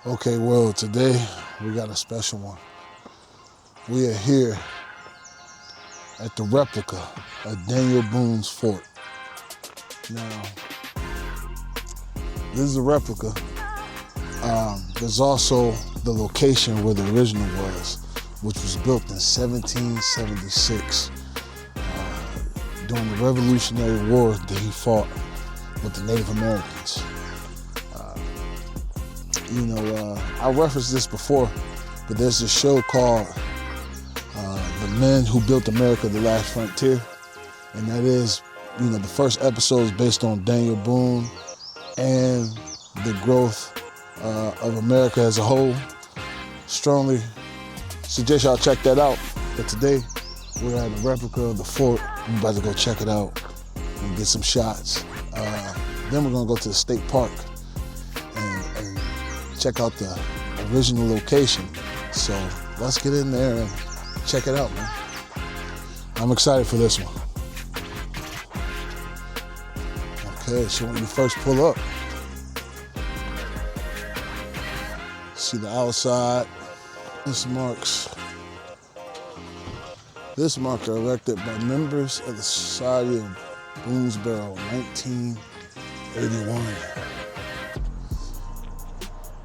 Okay, well, today we got a special one. We are here at the replica of Daniel Boone's fort. Now, this is a replica. There's also the location where the original was, which was built in 1776 during the Revolutionary War that he fought with the Native Americans. I referenced this before, but there's this show called The Men Who Built America, The Last Frontier. And that is, the first episode is based on Daniel Boone and the growth of America as a whole. Strongly suggest y'all check that out. But today, we're at a replica of the fort. I'm about to go check it out and get some shots. Then we're gonna go to the state park and check out the original location. So let's get in there and check it out, man. I'm excited for this one. Okay, so when you first pull up, see the outside. This marker erected by members of the Society of Boonesborough, 1981.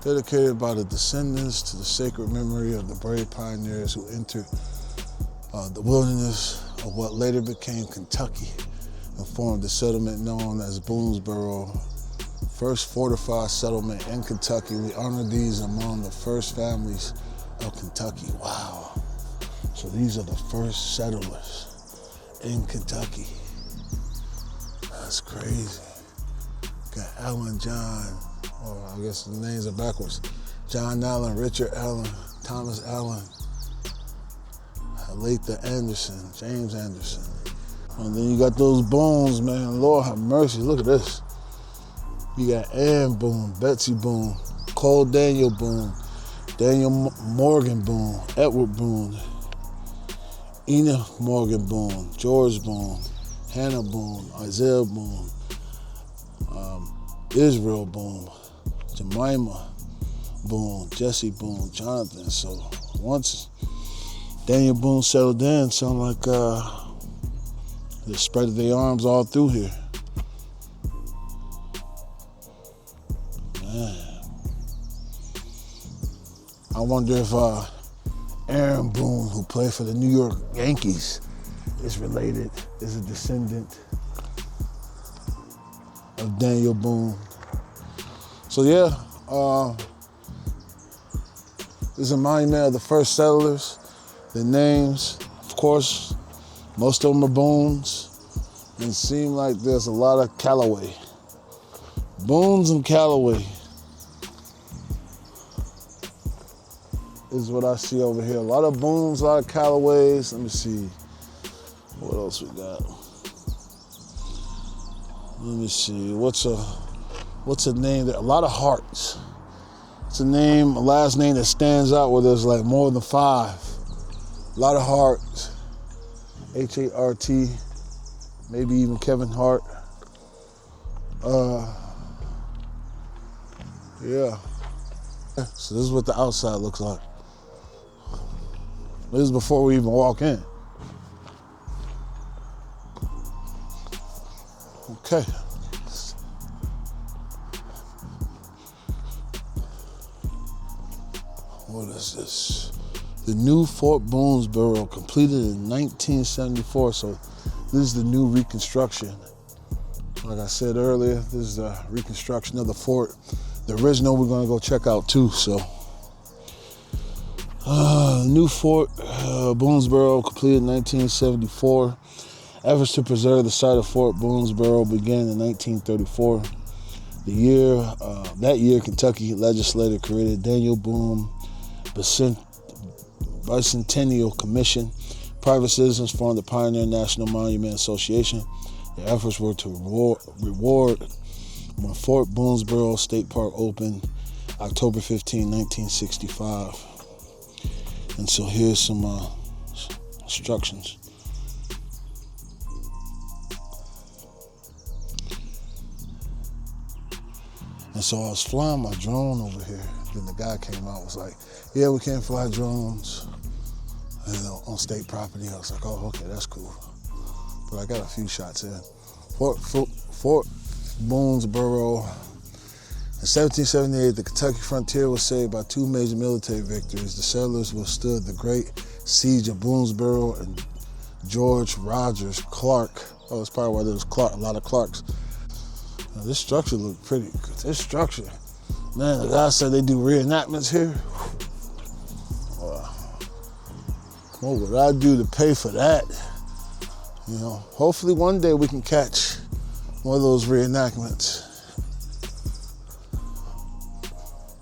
Dedicated by the descendants to the sacred memory of the brave pioneers who entered the wilderness of what later became Kentucky and formed the settlement known as Boonesborough, first fortified settlement in Kentucky. We honor these among the first families of Kentucky. Wow. So these are the first settlers in Kentucky. That's crazy. Got Allen John, or I guess the names are backwards. John Allen, Richard Allen, Thomas Allen, Aletha Anderson, James Anderson. And then you got those bones, man. Lord have mercy, look at this. You got Ann Boone, Betsy Boone, Cole Daniel Boone, Daniel Morgan Boone, Edward Boone, Ena Morgan Boone, George Boone, Hannah Boone, Isaiah Boone, Israel Boone, Jemima Boone, Jesse Boone, Jonathan. So once Daniel Boone settled in, sound like they spread their arms all through here. Man. I wonder if Aaron Boone, who played for the New York Yankees, is related, is a descendant of Daniel Boone. So yeah, this is a monument of the first settlers. The names, of course, most of them are Boones, and it seems like there's a lot of Callaway. Boones and Callaway is what I see over here. A lot of Boones, a lot of Callaways. Let me see. What else we got? Let me see. What's a name there? A lot of Harts. It's a last name that stands out where there's like more than 5. A lot of Harts. H-A-R-T. Maybe even Kevin Hart. Yeah. So this is what the outside looks like. This is before we even walk in. Okay. What is this? The new Fort Boonesborough, completed in 1974. So this is the new reconstruction. Like I said earlier, this is the reconstruction of the fort. The original we're gonna go check out too, so. New Fort Boonesborough, completed in 1974. Efforts to preserve the site of Fort Boonesborough began in 1934. That year, Kentucky legislature created Daniel Boone Bicentennial Commission. Private citizens formed the Pioneer National Monument Association. Their efforts were to reward when Fort Boonesborough State Park opened October 15, 1965. And so here's some instructions. And so I was flying my drone over here. Then the guy came out and was like, yeah, we can't fly drones on state property. I was like, oh, okay, that's cool. But I got a few shots in. Fort Boonesborough. In 1778, the Kentucky frontier was saved by two major military victories. The settlers withstood the great siege of Boonesborough and George Rogers Clark. Oh, that's probably why there was a lot of Clarks. Now, this structure looked pretty good. This structure, man, the guy said they do reenactments here. What would I do to pay for that? You know, hopefully one day we can catch one of those reenactments.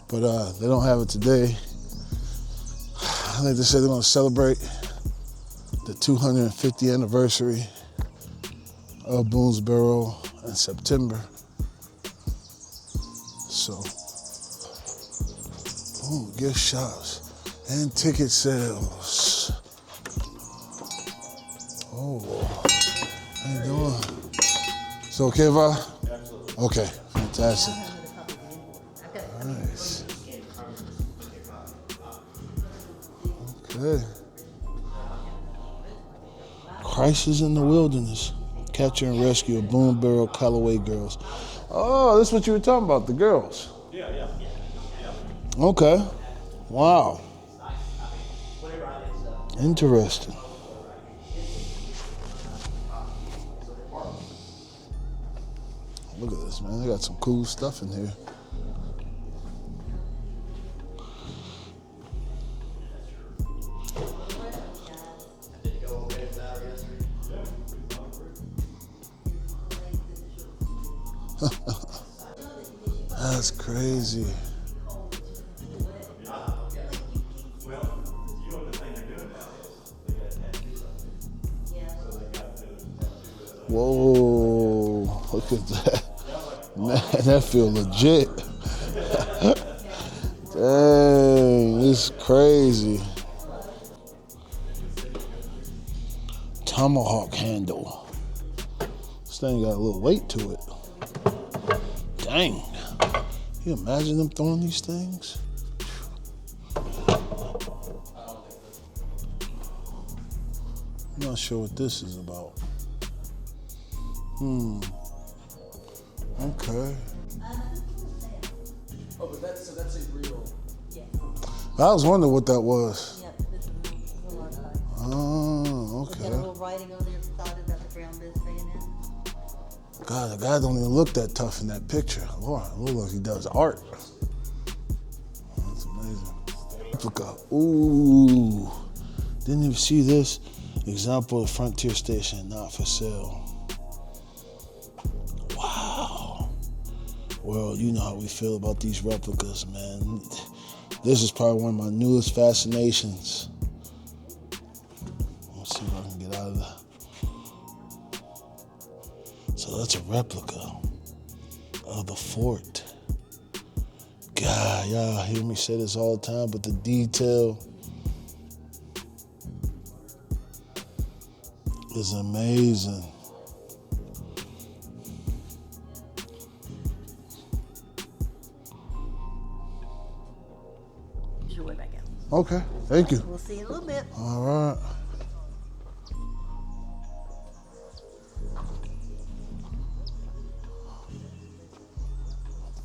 But they don't have it today. I think they said they're gonna celebrate the 250th anniversary of Boonesborough in September. So, gift shops and ticket sales. Oh, how you doing? So okay, Va? Absolutely. Okay, fantastic. Nice. Okay. Crisis in the Wilderness. Capture and rescue of Boonesborough Callaway girls. Oh, this is what you were talking about, the girls. Yeah. Okay. Wow. Interesting. Look at this, man. They got some cool stuff in here. That's crazy. Whoa, look at that. Man, that feel legit. Dang, it's crazy. Tomahawk handle. This thing got a little weight to it. Dang. Can you imagine them throwing these things? I'm not sure what this is about. Okay. Oh, but that's a real. Yeah. I was wondering what that was. Yep, this is a little archive. Oh, Got a okay. little writing on the side about the brown bit saying that. God, the guy don't even look that tough in that picture. Lord, it looks like he does art. That's amazing. Replica. Ooh. Didn't even see this. Example of Frontier Station, not for sale. Wow. Well, you know how we feel about these replicas, man. This is probably one of my newest fascinations. Let's see if I can get out of that. So that's a replica of the fort. God, y'all hear me say this all the time, but the detail is amazing. It's your way back out. Okay, thank you. We'll see you in a little bit. All right.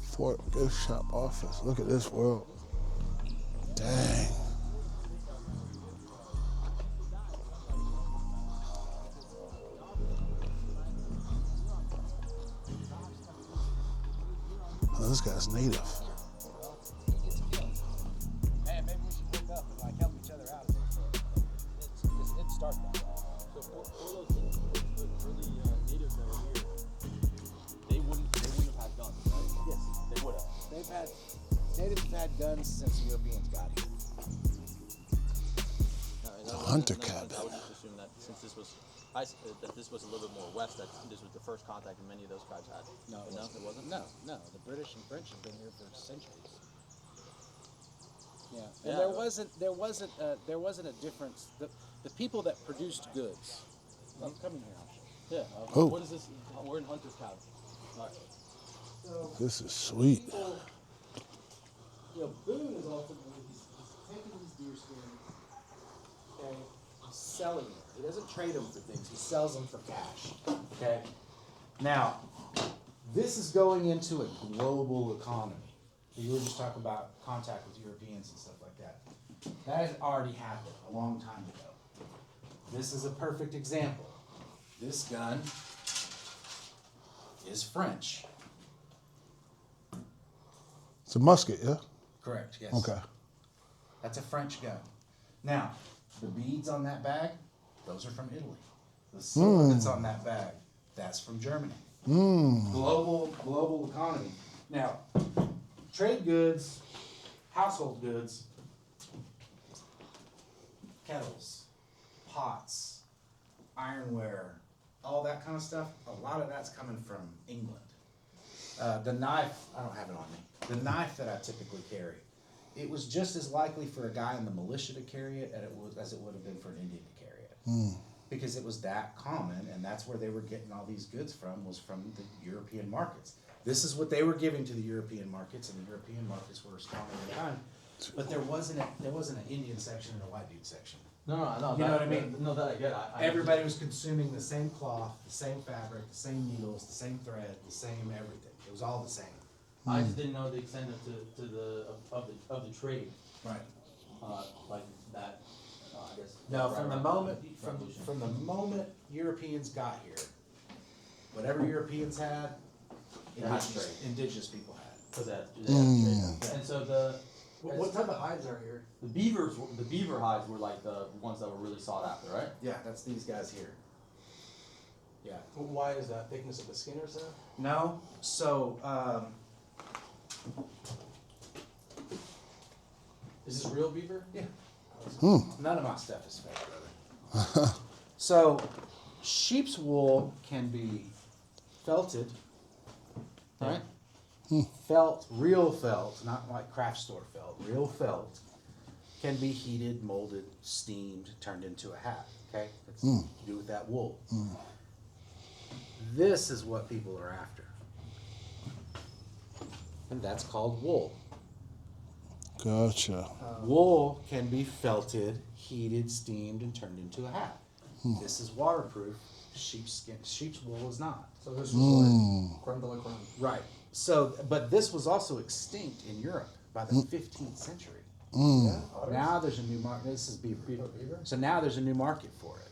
Fort gift shop office. Look at this world. Dang. Oh, this guy's native. Hey, maybe we should pick up and help each other out a little bit. It's start that. So for those natives that were here, they wouldn't have had guns, right? Yes, They would have. Natives have had guns since the Europeans got here. The hunter cabin. I would just assume that since this was, that this was a little bit more west, that this was the first contact many of those tribes had. No, it wasn't. No. The British and French have been here for centuries. Yeah, and Yeah. there wasn't a difference. The people that produced goods. I'm coming here. Yeah. Oh. What is this? We're in Hunter's cabin. All right. So This is sweet. people, Boone is ultimately he's taking these deer skins, okay, he's selling them. He doesn't trade them for things. He sells them for cash. Okay. Now, this is going into a global economy. You were just talking about contact with Europeans and stuff like that. That has already happened a long time ago. This is a perfect example. This gun is French. It's a musket, yeah? Correct, yes. Okay. That's a French gun. Now, the beads on that bag, those are from Italy. The silver that's on that bag, that's from Germany. Global economy. Now, trade goods, household goods, kettles, pots, ironware, all that kind of stuff, a lot of that's coming from England. The knife, I don't have it on me. The knife that I typically carry, it was just as likely for a guy in the militia to carry it as it would have been for an Indian to carry it. Because it was that common, and that's where they were getting all these goods from, was from the European markets. This is what they were giving to the European markets, and the European markets were responding at the time. But there wasn't an Indian section and a white dude section. No. You know what I mean? No, that I get. Everybody was consuming the same cloth, the same fabric, the same needles, the same thread, the same everything. It was all the same. I just didn't know the extent of the trade, Right. like that. I guess. No, from the moment Revolution. from the moment Europeans got here, whatever Europeans had, indigenous people had. Because that. And so What type of hides are here? the beaver hides were like the ones that were really sought after, right? Yeah, that's these guys here. Yeah. Why is that? Thickness of the skin or so? No, so Is this real beaver? yeah. None of my stuff is fake, brother. So, sheep's wool can be felted, right? Felt, real felt, not like craft store felt. Real felt can be heated, molded, steamed, turned into a hat. Okay, that's to do with that wool. This is what people are after, and that's called wool. Gotcha. Wool can be felted, heated, steamed, and turned into a hat. This is waterproof. Sheep's wool is not. So this was like creme de la creme. Right. So, but this was also extinct in Europe by the 15th century. Yeah, otters? Now there's a new market. This is beaver. Oh, beaver? So now there's a new market for it.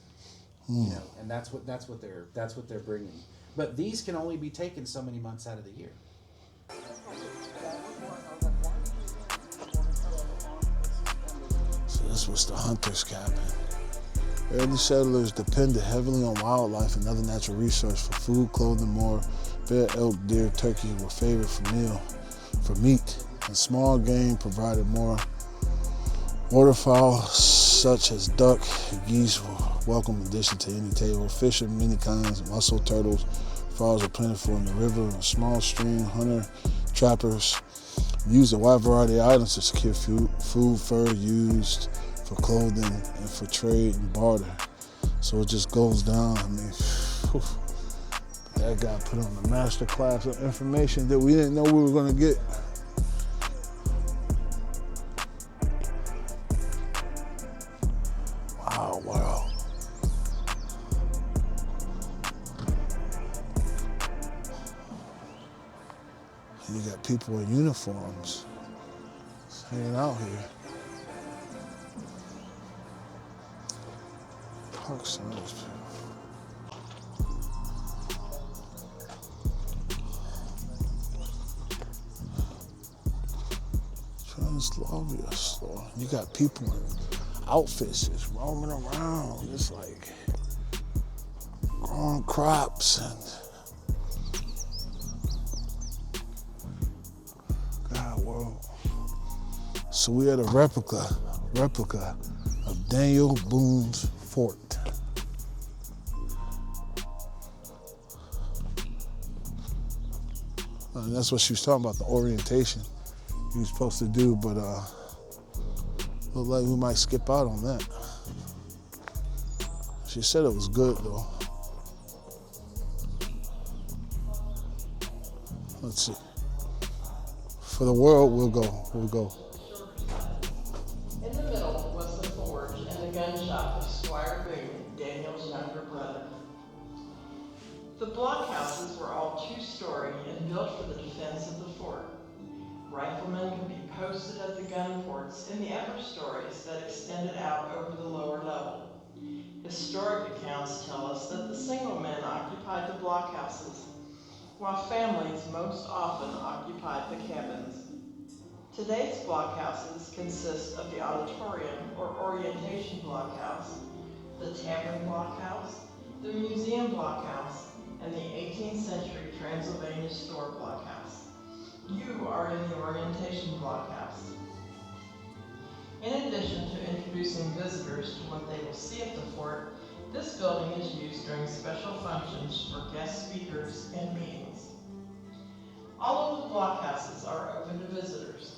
You know, and that's what they're bringing. But these can only be taken so many months out of the year. So this was the hunter's cabin. Early settlers depended heavily on wildlife and other natural resources for food, clothing, more. Bear, elk, deer, turkey were favored for meat, and small game provided more. Waterfowl such as duck and geese were a welcome addition to any table. Fish of many kinds, mussel, turtles, frogs were plentiful in the river and a small stream. Trappers used a wide variety of items to secure food, fur used for clothing and for trade and barter. So it just goes down. I mean, that guy put on the master class of information that we didn't know we were going to get. Wow. You got people in uniforms just hanging out here. Park Service. Translovia store. You got people in outfits just roaming around, just like growing crops and God, world. So we had a replica of Daniel Boone's fort. And that's what she was talking about, the orientation he was supposed to do, but looked like we might skip out on that. She said it was good though. Let's see. For the world, we'll go. In the middle was the forge and the gun shop of Squire Boone, Daniel's younger brother. The blockhouses were all two-story and built for the defense of the fort. Riflemen could be posted at the gun ports in the upper stories that extended out over the lower level. Historic accounts tell us that the single men occupied the blockhouses, while families most often occupied the cabins. Today's blockhouses consist of the auditorium or orientation blockhouse, the tavern blockhouse, the museum blockhouse, and the 18th century Transylvania store blockhouse. You are in the orientation blockhouse. In addition to introducing visitors to what they will see at the fort, this building is used during special functions for guest speakers and meetings. All of the blockhouses are open to visitors.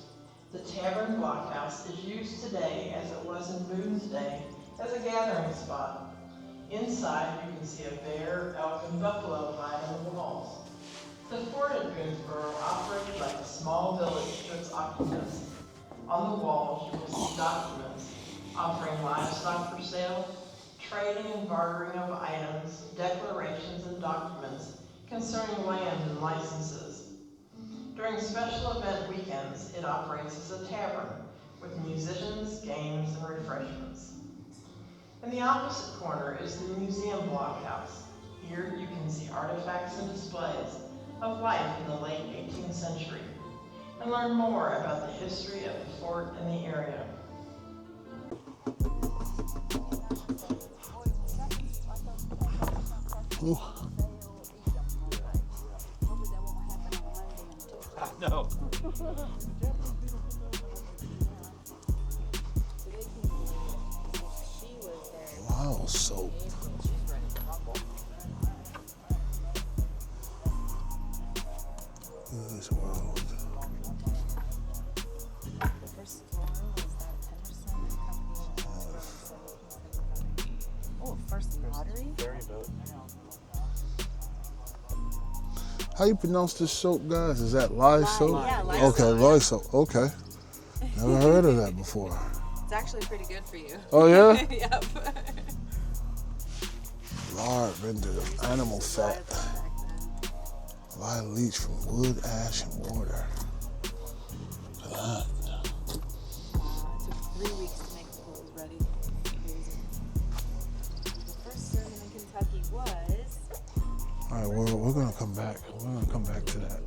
The tavern blockhouse is used today, as it was in Boone's day, as a gathering spot. Inside, you can see a bear, elk, and buffalo hide on the walls. The fort at Boonesborough operated like a small village to its occupants. On the walls, you will see documents offering livestock for sale, trading and bartering of items, declarations and documents concerning land and licenses. During special event weekends, it operates as a tavern with musicians, games, and refreshments. In the opposite corner is the museum blockhouse. Here you can see artifacts and displays of life in the late 18th century and learn more about the history of the fort and the area. Ooh. No. Wow, soap. This world. The first floor was that Henderson Company. Oh, first lottery? How you pronounce this soap, guys? Is that lye soap? Yeah, lye Okay, soap. lye soap. Okay. Never heard of that before. It's actually pretty good for you. Oh, yeah? Yep. Lard rendered of animal fat. Lye leach from wood, ash, and water. Look at that. It took 3 weeks to make the clothes ready. Crazy. The first sermon in Kentucky was... All right, well, we're gonna come back. We're gonna come back to that.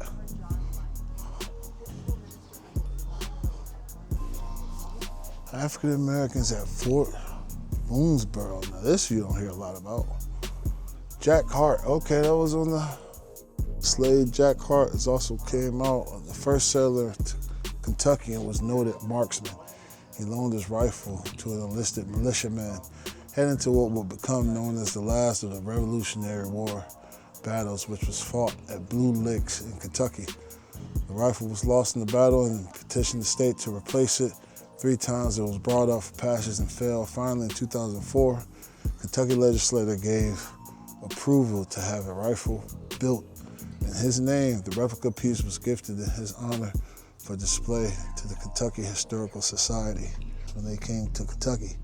African Americans at Fort Boonesborough. Now this you don't hear a lot about. Jack Hart. Okay, that was on the slave. Jack Hart is also came out, the first settler to Kentucky, and was noted marksman. He loaned his rifle to an enlisted militiaman, heading to what would become known as the last of the Revolutionary War battles, which was fought at Blue Licks in Kentucky. The rifle was lost in the battle and petitioned the state to replace it. 3 times it was brought up for passage and failed. Finally, in 2004, Kentucky legislature gave approval to have a rifle built in his name. The replica piece was gifted in his honor for display to the Kentucky Historical Society when they came to Kentucky.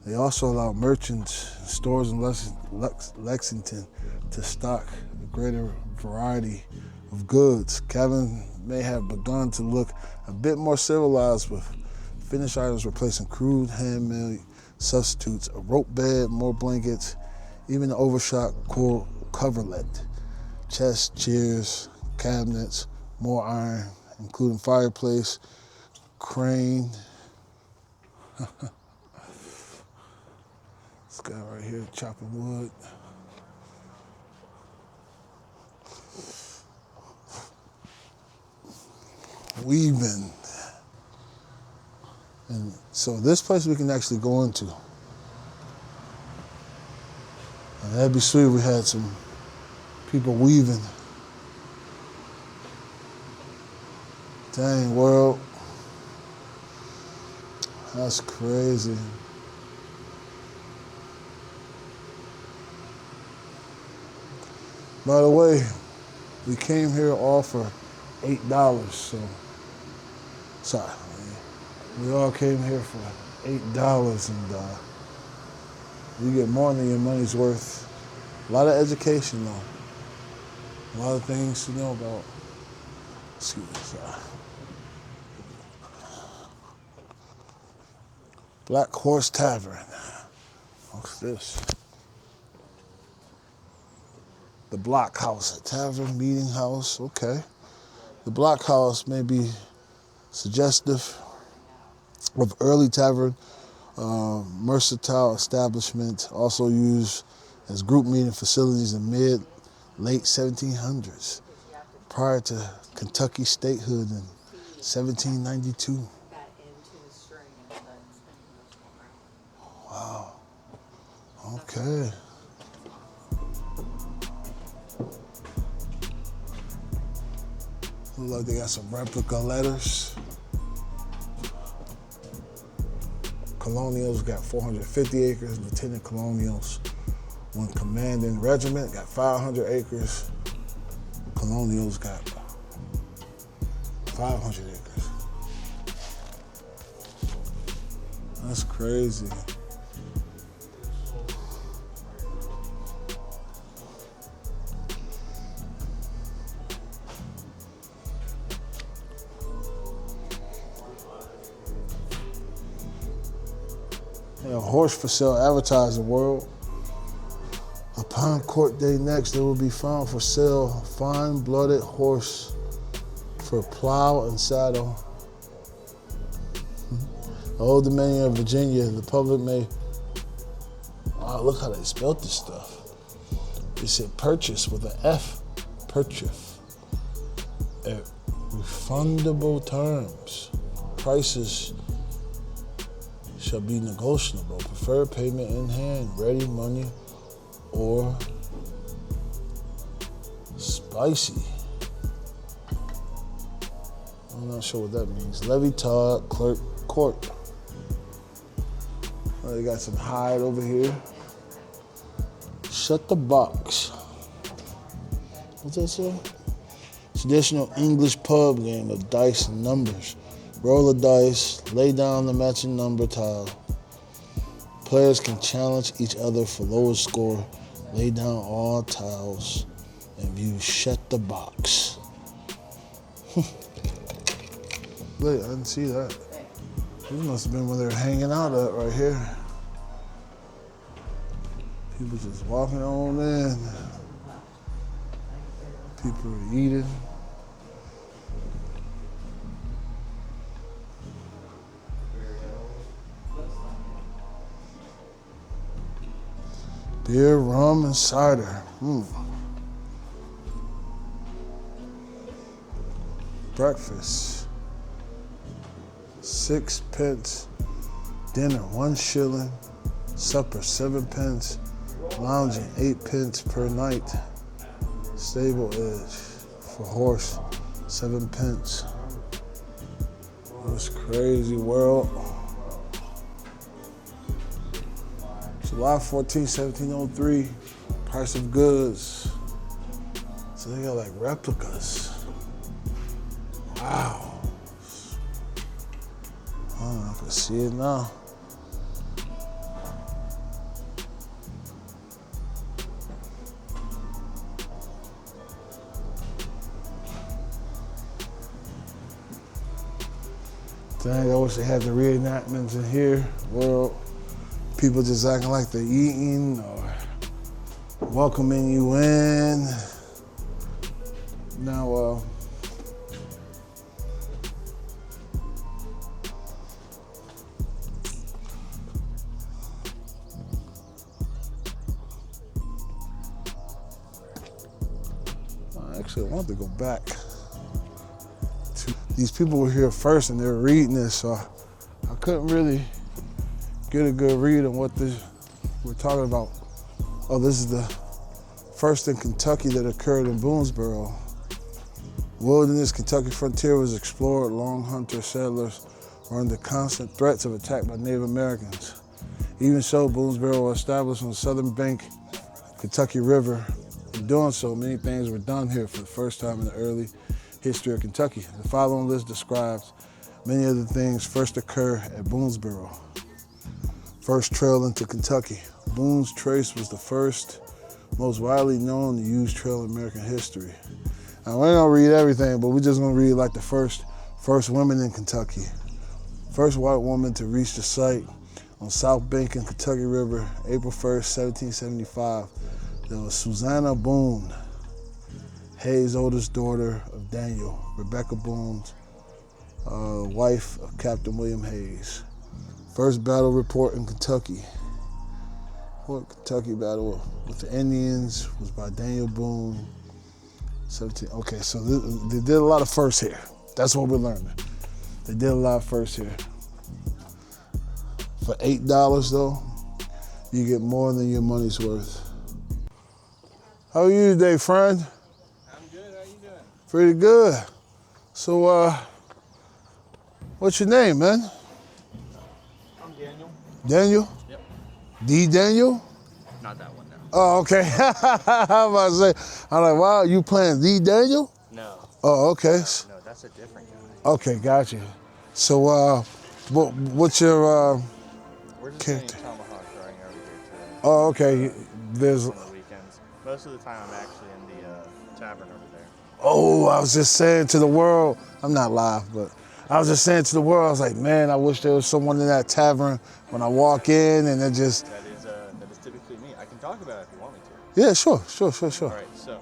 They also allowed merchants and stores in Lexington to stock a greater variety of goods. Cabin may have begun to look a bit more civilized, with finished items replacing crude handmade substitutes, a rope bed, more blankets, even an overshot coverlet, chest, chairs, cabinets, more iron, including fireplace, crane. This guy right here chopping wood. Weaving. And so this place we can actually go into. And that'd be sweet if we had some people weaving. Dang, world. That's crazy. By the way, We came here all for $8, so, sorry. We all came here for $8 and you get more than your money's worth. A lot of education though. A lot of things to know about. Excuse me, sorry. Black Horse Tavern. What's this? The Block House, a tavern, meeting house, okay. The Block House may be suggestive of early tavern, mercantile establishment, also used as group meeting facilities in late 1700s, prior to Kentucky statehood in 1792. Wow, okay. Look like they got some replica letters. Colonials got 450 acres. Lieutenant Colonials, when commanding regiment, got 500 acres. Colonials got 500 acres. That's crazy. Horse for sale advertising world. Upon court day next, there will be found for sale fine-blooded horse for plow and saddle. The Old Dominion of Virginia, the public may, wow, look how they spelled this stuff. They said purchase with an F, purchase. At refundable terms. Prices shall be negotiable. Preferred payment in hand, ready money, or spicy. I'm not sure what that means. Levy Todd, clerk, court. Oh, they got some hide over here. Shut the box. What's that say? Traditional English pub game of dice and numbers. Roll the dice, lay down the matching number tile. Players can challenge each other for lowest score. Lay down all tiles and view Shut the Box. Wait, I didn't see that. This must have been where they're hanging out at right here. People just walking on in. People are eating. Beer, rum, and cider. Breakfast. 6 pence. Dinner, 1 shilling. Supper, 7 pence. Lounging, 8 pence per night. Stable edge for horse, 7 pence. This crazy world. July 14, 1703, price of goods. So they got like replicas. Wow. Oh, I can see it now. Dang, I wish they had the reenactments in here. Well, people just acting like they're eating or welcoming you in. Now, actually, I want to go back. These people were here first and they were reading this, so I couldn't really get a good read on what we're talking about. Oh, this is the first in Kentucky that occurred in Boonesborough. Wilderness Kentucky frontier was explored. Long hunter settlers were under constant threats of attack by Native Americans. Even so, Boonesborough was established on the southern bank of Kentucky River in In doing so, many things were done here for the first time in the early history of Kentucky. The following list describes many of the things first occur at Boonesborough. First trail into Kentucky. Boone's Trace was the first, most widely known and used trail in American history. Now, we ain't gonna read everything, but we're just gonna read like the first women in Kentucky. First white woman to reach the site on South Bank in Kentucky River, April 1st, 1775. There was Susanna Boone, Hayes' oldest daughter of Daniel, Rebecca Boone's wife of Captain William Hayes. First battle report in Kentucky. Kentucky battle with the Indians was by Daniel Boone. 17. Okay, so they did a lot of firsts here. That's what we're learning. They did a lot of firsts here. For $8 though, you get more than your money's worth. How are you today, friend? I'm good. How you doing? Pretty good. So, what's your name, man? I'm Daniel. Daniel? Yep. D. Daniel? Not that one, no. Oh, okay. I'm about to say, I'm like, wow, you playing D. Daniel? No. Oh, okay. No, that's a different guy. Okay, got you. So, what's your We're just character? doing tomahawk throwing over here today. Oh, okay. There's. On the weekends. Most of the time I'm actually in the tavern over there. Oh, I was just saying to the world. I'm not live, but I was just saying to the world. I was like, man, I wish there was someone in that tavern when I walk in, and it just. That is typically me. I can talk about it if you want me to. Yeah, sure. All right, so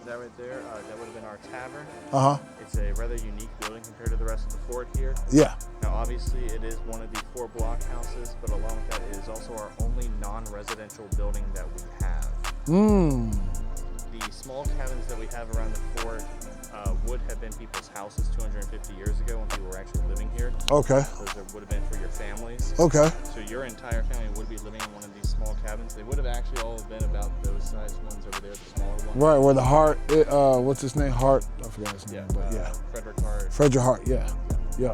that right there, that would have been our tavern. Uh huh. It's a rather unique building compared to the rest of the fort here. Yeah. Now, obviously, it is one of the 4 block houses, but along with that, it is also our only non-residential building that we have. The small cabins that we have around the fort would have been people's houses 250 years ago when people were actually living here. Okay. Those would have been for your families. Okay. So your entire family would be living in one of these small cabins. They would have actually all been about those size ones over there, the smaller ones. Right, where the Hart, what's his name? Hart, I forgot his name, but yeah. Frederick Hart. Frederick Hart, yeah. Yeah.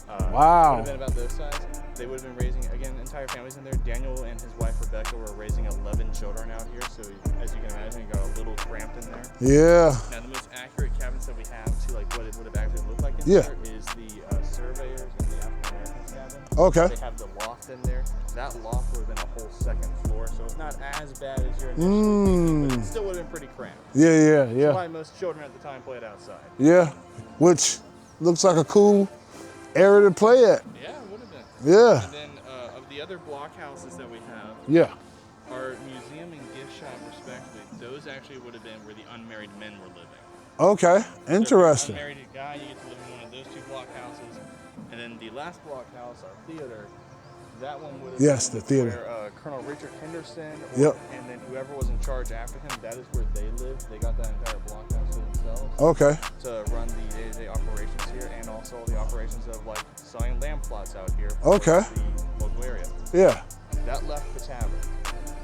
Wow. Wow. Would have been about those size. They would have been raising, again, entire families in there. Daniel and his wife Rebecca were raising 11 children out here, so as you can imagine, you got a little cramped in there. Yeah. Now, the most accurate cabins that we have to like what it would have actually looked like in Yeah. there is the surveyors and the African American cabin. Okay. They have the loft in there. That loft would have been a whole second floor, so it's not as bad as your initial thinking, but it still would have been pretty cramped. Yeah. That's why most children at the time played outside. Yeah, which looks like a cool area to play at. Yeah, it would have been. Yeah. And then of the other block houses that we have, Yeah. our museum and gift shop, respectively, those actually would have been where the unmarried men were living. Okay, So if you're interesting. an unmarried guy, you get to live in one of those 2 block houses. And then the last block house, our theater, that one would have Yes, been the theater. where Colonel Richard Henderson, Yep. and then whoever was in charge after him, that is where they lived. They got that entire block house to themselves Okay. to run the day-to-day operations here, and also the operations of like selling lamb plots out here for Okay. the local area. Yeah. That left the tavern.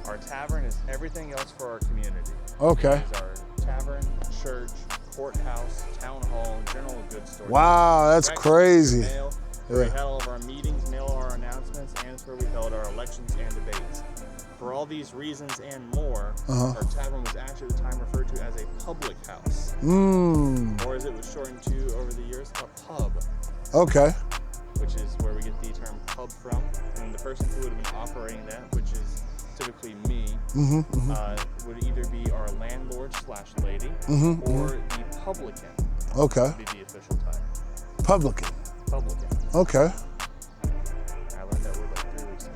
Our tavern is everything else for our community. Okay. It is our tavern, church, courthouse, town hall, general goods store. Wow, that's Breakfast, crazy. Mail, where we Yeah. had all of our meetings, mail our announcements, and it's where we held our elections and debates. For all these reasons and more, our tavern was actually at the time referred to as a public house, or as it was shortened to over the years, a pub, Okay. which is where we get the term pub from. And the person who would have been operating that, which is typically me, would either be our landlord / lady or the publican. Okay. Would be the official title. Publican. Publican. Okay. I learned that word like 3 weeks ago.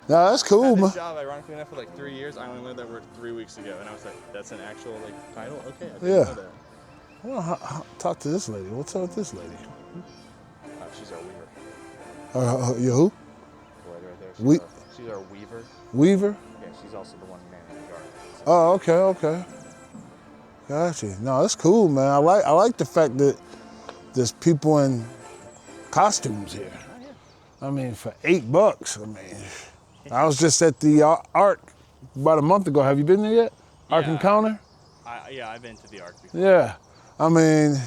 No, that's cool, I had man. this job, ironically enough, for like 3 years. I only learned that word 3 weeks ago, and I was like, "That's an actual like title." Okay, I didn't Yeah. know that. I want to talk to this lady. What's up with this lady? She's our weaver. You who? Right there. She's our weaver. Weaver? Yeah, she's also the one manning the garden. Oh, okay. Gotcha. No, that's cool, man. I like the fact that there's people in costumes here. I mean, for $8. I mean, I was just at the Ark about a month ago. Have you been there yet? Ark Encounter? Yeah, I've been to the Ark before. Yeah. I mean,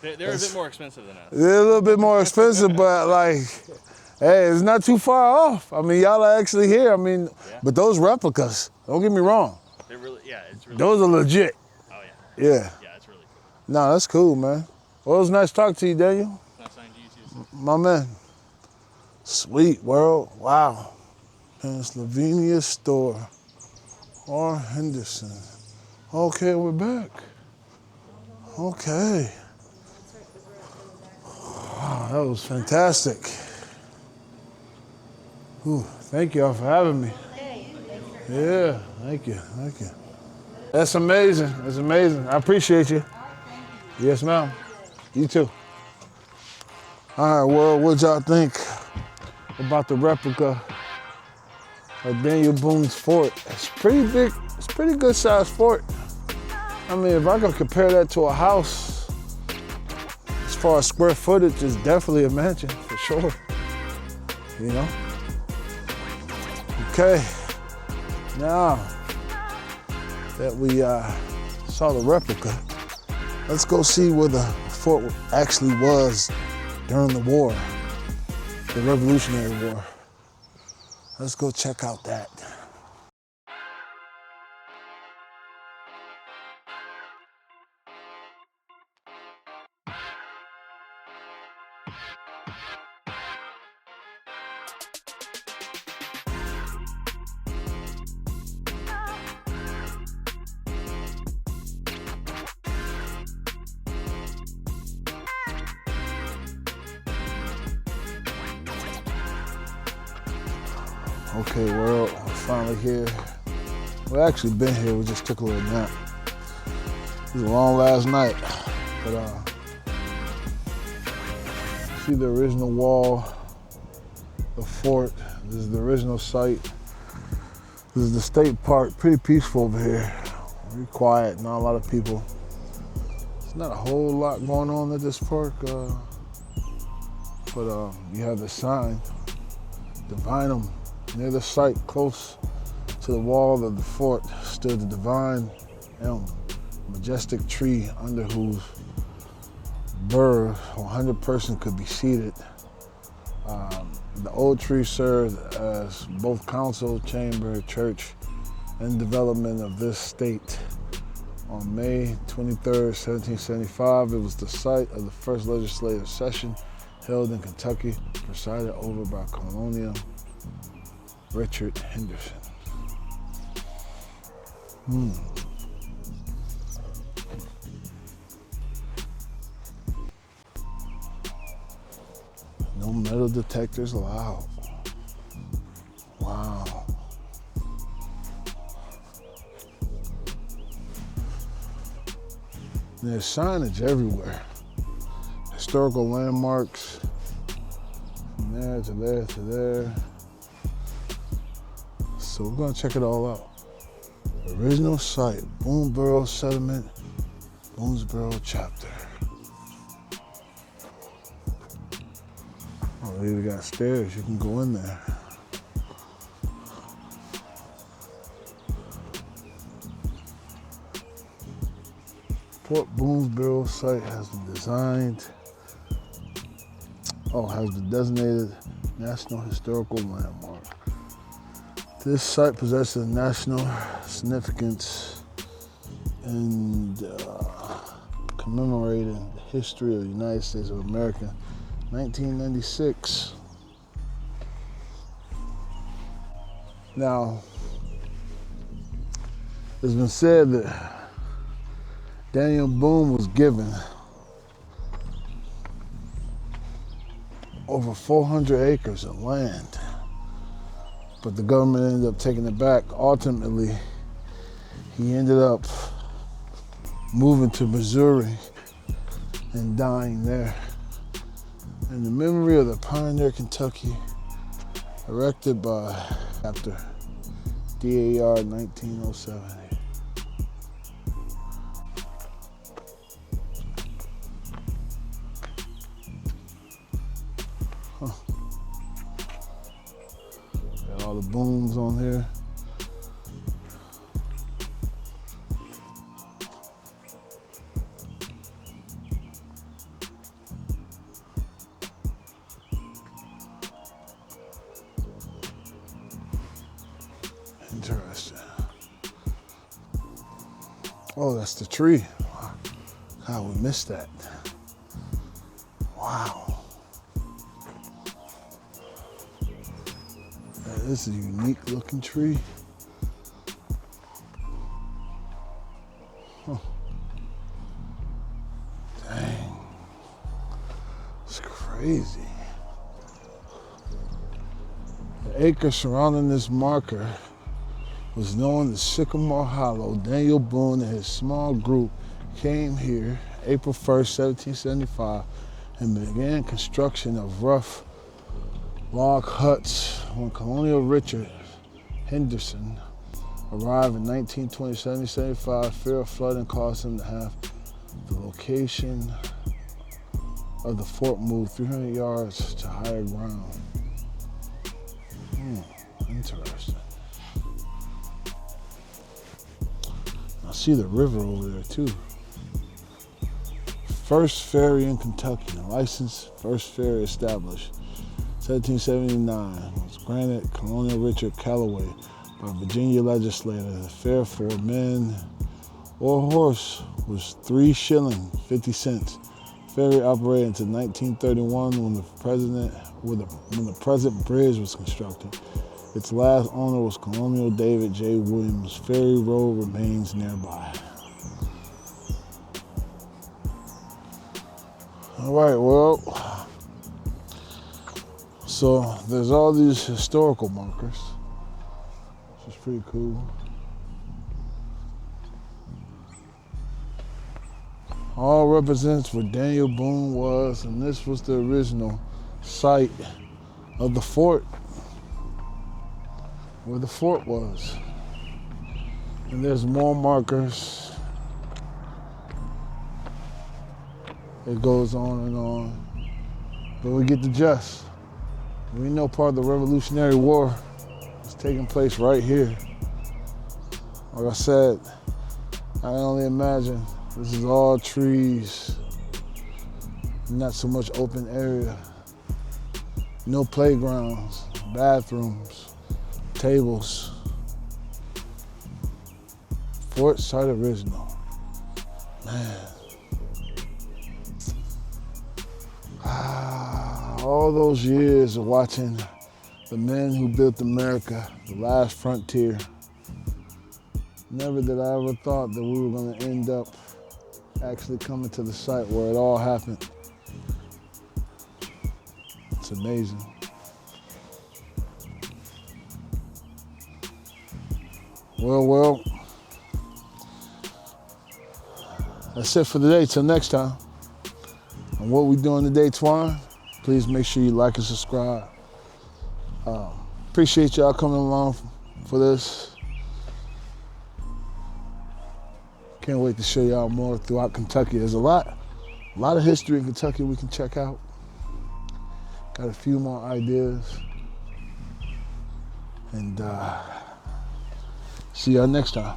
They're a bit more expensive than us. they're a little bit more expensive, but like, hey, it's not too far off. I mean, y'all are actually here. I mean, but those replicas, don't get me wrong. They're really, Yeah, it's really Those are legit. Oh, yeah. Yeah. Yeah, it's really cool. No, that's cool, man. Well, it was nice talking to you, Daniel. Nice talking to you too, sir. My man. Sweet world. Wow. Pennsylvania store. Or Henderson. Okay, we're back. Okay. Wow, that was fantastic. Ooh, thank y'all for having me. Yeah, thank you. That's amazing. That's amazing. I appreciate you. Yes, ma'am. You too. All right, well, what y'all think about the replica of Daniel Boone's fort? It's pretty big. It's a pretty good sized fort. I mean, if I could compare that to a house, as far as square footage, it's definitely a mansion, for sure. You know? Okay. Now that we saw the replica, let's go see where the fort actually was during the war, the Revolutionary War. Let's go check out that. Okay, world, we're finally here. We've actually been here, we just took a little nap. It was a long last night, but see the original wall, the fort. This is the original site. This is the state park, pretty peaceful over here. Very quiet, not a lot of people. There's not a whole lot going on at this park, but you have the sign, Divinum. Near the site, close to the wall of the fort, stood the divine elm, a majestic tree under whose bur 100 persons could be seated. The old tree served as both council, chamber, church, and development of this state. On May 23rd, 1775, it was the site of the first legislative session held in Kentucky, presided over by Colonial Richard Henderson. No metal detectors allowed. Wow. There's signage everywhere. Historical landmarks from there to there to there. So we're gonna check it all out. Original site, Boonesborough Settlement, Boonesborough Chapter. Oh, they even got stairs, you can go in there. Fort Boonesborough site has been designated National Historical Landmark. This site possesses national significance and commemorating the history of the United States of America, 1996. Now, it's been said that Daniel Boone was given over 400 acres of land, but the government ended up taking it back. Ultimately, he ended up moving to Missouri and dying there. In the memory of the pioneer Kentucky, erected by after DAR 1907. Got all the booms on here. Interesting. Oh, that's the tree. God, we missed that. Wow. That is a unique looking tree. Huh. Dang. It's crazy. The acre surrounding this marker was known as Sycamore Hollow. Daniel Boone and his small group came here April 1st, 1775, and began construction of rough log huts when Colonial Richard Henderson arrived in 1920, 1775. Fear of flooding caused him to have the location of the fort moved 300 yards to higher ground. Interesting. I see the river over there too. First ferry in Kentucky, licensed first ferry established. 1779 was granted Colonial Richard Callaway by Virginia legislator. The fare for men or horse was 3 shillings 50 cents. Ferry operated until 1931 when the present bridge was constructed. Its last owner was Colonial David J. Williams. Ferry Road remains nearby. All right, well, so there's all these historical markers, which is pretty cool. All represents where Daniel Boone was, and this was the original site of the fort, where the fort was. And there's more markers. It goes on and on. But we get the gist. We know part of the Revolutionary War is taking place right here. Like I said, I can only imagine this is all trees, not so much open area. No playgrounds, bathrooms, tables. Fort site original. Man. All those years of watching the men who built America, the last frontier. Never did I ever thought that we were going to end up actually coming to the site where it all happened. It's amazing. Well, that's it for today. Till next time. And what we doing today, Twan? Please make sure you like and subscribe. Appreciate y'all coming along for this. Can't wait to show y'all more throughout Kentucky. There's a lot of history in Kentucky we can check out. Got a few more ideas. And see y'all next time.